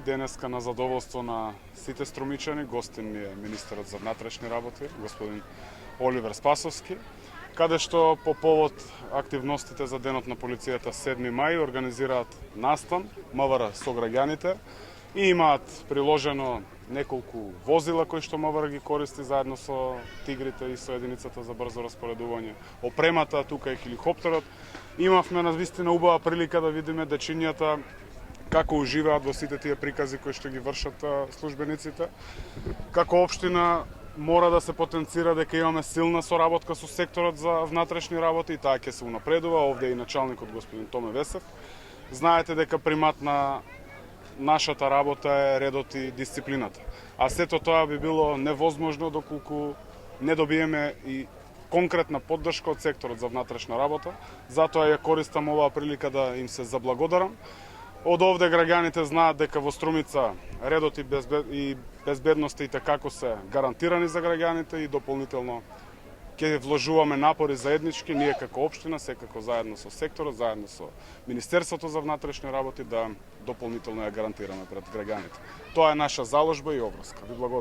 Денеска на задоволство на сите струмичани, гостин е министерот за внатрешни работи, господин Оливер Спасовски, каде што по повод активностите за Денот на полицијата 7 мај организираат настан МВР со граѓаните и имаат приложено неколку возила кои што МВР ги користи заедно со тигрите и со единицата за брзо распоредување. Опремата, тука е хеликоптерот. Имавме навистина убава прилика да видиме дечињата како уживаат во сите тие прикази кои што ги вршат службениците. Како општина мора да се потенцира дека имаме силна соработка со секторот за внатрешни работи и таа ќе се унапредува. Овде е и началникот господин Томе Весев. Знаете дека примат на нашата работа е редот и дисциплината. А сето тоа би било невозможно доколку не добиеме и конкретна поддршка од секторот за внатрешна работа. Затоа ја користам оваа прилика да им се заблагодарам. Од овде граѓаните знаат дека во Струмица редот и безбедноста и како се гарантирани за граѓаните и дополнително ќе вложуваме напори заеднички, ние како општина, секако заедно со секторот, заедно со Министерството за внатрешни работи да дополнително ја гарантираме пред граѓаните. Тоа е наша заложба и обврска. Ви благодарам.